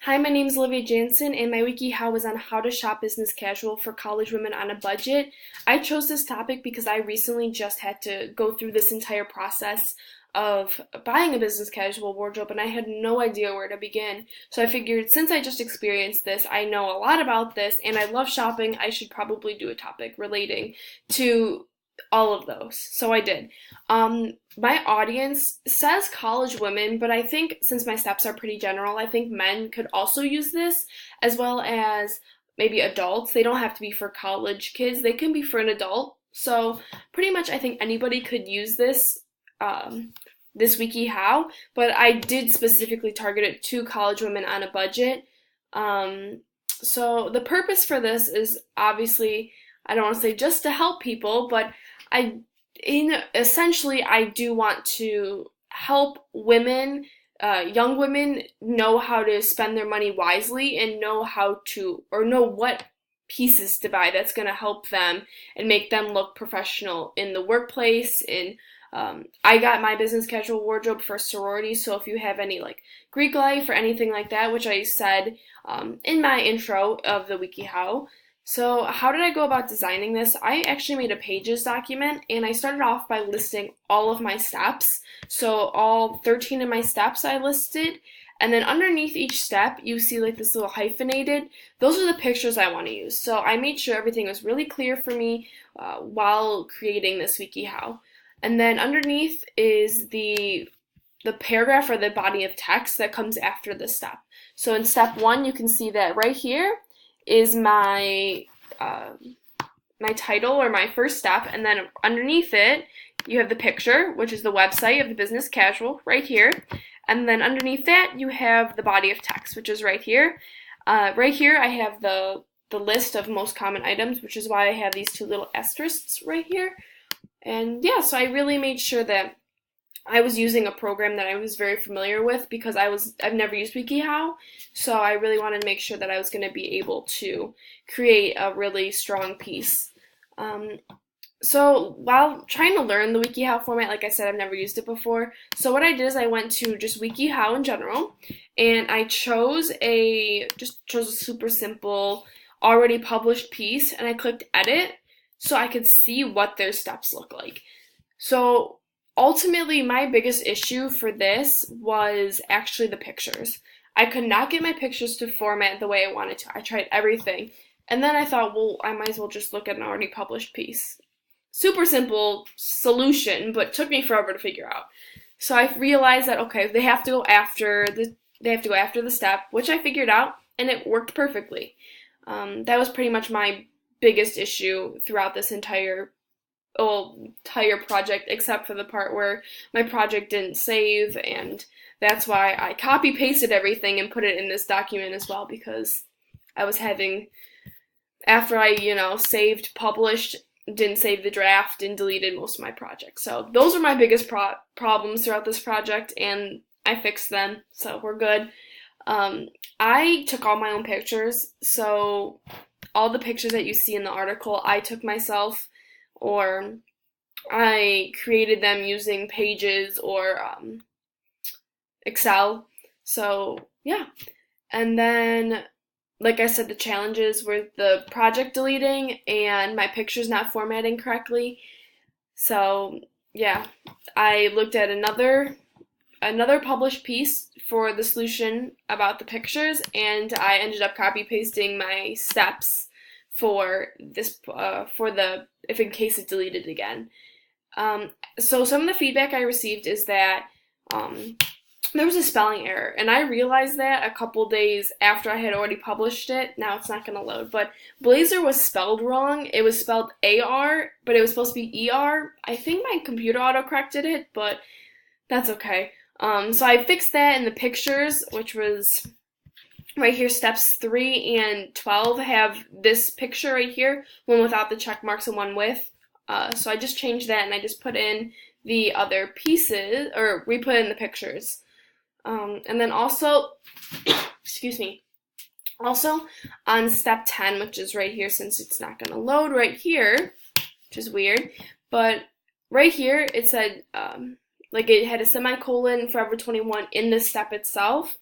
Hi, my name is Olivia Jansen, and my WikiHow was on how to shop business casual for college women on a budget. I chose this topic because I recently just had to go through this entire process of buying a business casual wardrobe, and I had no idea where to begin. So I figured since I just experienced this, I know a lot about this, and I love shopping, I should probably do a topic relating to all of those. So I did. My audience says college women, but I think since my steps are pretty general, I think men could also use this as well as maybe adults. They don't have to be for college kids, they can be for an adult. So pretty much I think anybody could use this WikiHow, but I did specifically target it to college women on a budget. So the purpose for this is obviously, I don't want to say just to help people, but essentially I do want to help women, young women, know how to spend their money wisely and know know what pieces to buy that's going to help them and make them look professional in the workplace. I got my business casual wardrobe for sorority, so if you have any like Greek life or anything like that, which I said in my intro of the WikiHow. So how did I go about designing this? I actually made a pages document, and I started off by listing all of my steps. So all 13 of my steps I listed, and then underneath each step you see like this little hyphenated. Those are the pictures I want to use. So I made sure everything was really clear for me while creating this WikiHow. And then underneath is the paragraph or the body of text that comes after the step. So in step 1, you can see that right here is my title or my first step, and then underneath it you have the picture, which is the website of the business casual right here, and then underneath that you have the body of text, which is right here. Right here I have the list of most common items, which is why I have these two little asterisks right here. And yeah, so I really made sure that I was using a program that I was very familiar with because I've never used WikiHow, so I really wanted to make sure that I was going to be able to create a really strong piece. So while trying to learn the WikiHow format, like I said, I've never used it before. So what I did is I went to just WikiHow in general, and I chose a super simple, already published piece, and I clicked edit so I could see what their steps look like. So ultimately, my biggest issue for this was actually the pictures. I could not get my pictures to format the way I wanted to. I tried everything. And then I thought, well, I might as well just look at an already published piece. Super simple solution, but took me forever to figure out. So I realized that, okay, they have to go after the step, which I figured out, and it worked perfectly. That was pretty much my biggest issue throughout this entire project, except for the part where my project didn't save, and that's why I copy pasted everything and put it in this document as well, because I was having, after I saved, published, didn't save the draft, and deleted most of my projects. So those are my biggest problems throughout this project, and I fixed them, so we're good. I took all my own pictures, so all the pictures that you see in the article I took myself, or I created them using Pages or Excel. So yeah. And then, like I said, the challenges were the project deleting and my pictures not formatting correctly. So yeah, I looked at another published piece for the solution about the pictures, and I ended up copy pasting my steps for this if in case it deleted again. So some of the feedback I received is that there was a spelling error, and I realized that a couple days after I had already published it. Now it's not going to load, but blazer was spelled wrong. It was spelled AR, but it was supposed to be ER. I think my computer auto-corrected it, but that's okay. So I fixed that in the pictures, which was right here. Steps 3 and 12 have this picture right here, one without the check marks and one with. So I just changed that, and I just put in the other pieces, or re-put in the pictures. And then also, excuse me, also on step 10, which is right here, since it's not going to load right here, which is weird, but right here it said, like it had a semicolon, Forever 21 in the step itself.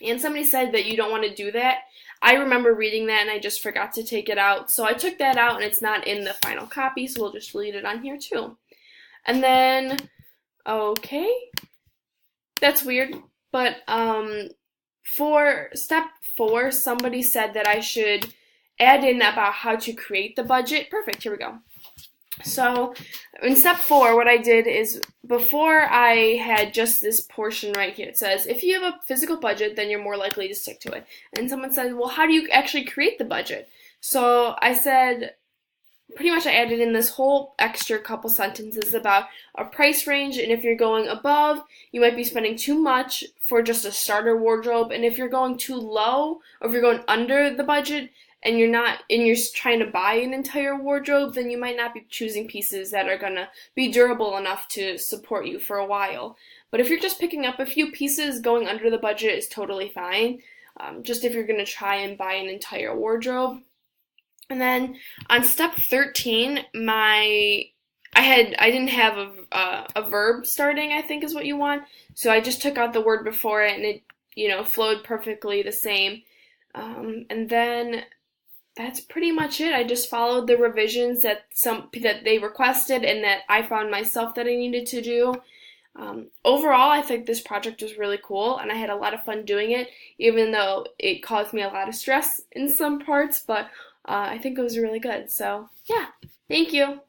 And somebody said that you don't want to do that. I remember reading that and I just forgot to take it out. So I took that out and it's not in the final copy, so we'll just delete it on here too. And then, okay, that's weird. But for step 4, somebody said that I should add in about how to create the budget. Perfect, here we go. So in step 4, what I did is before I had just this portion right here. It says, if you have a physical budget, then you're more likely to stick to it. And someone said, well, how do you actually create the budget? So I said, pretty much I added in this whole extra couple sentences about a price range, and if you're going above, you might be spending too much for just a starter wardrobe, and if you're going too low, or if you're going under the budget, and you're trying to buy an entire wardrobe, then you might not be choosing pieces that are gonna be durable enough to support you for a while. But if you're just picking up a few pieces, going under the budget is totally fine. Just if you're gonna try and buy an entire wardrobe. And then on step 13, I didn't have a verb starting, I think is what you want. So I just took out the word before it, and it flowed perfectly the same. And then that's pretty much it. I just followed the revisions that they requested and that I found myself that I needed to do. Overall, I think this project was really cool, and I had a lot of fun doing it, even though it caused me a lot of stress in some parts, but I think it was really good. So, yeah, thank you.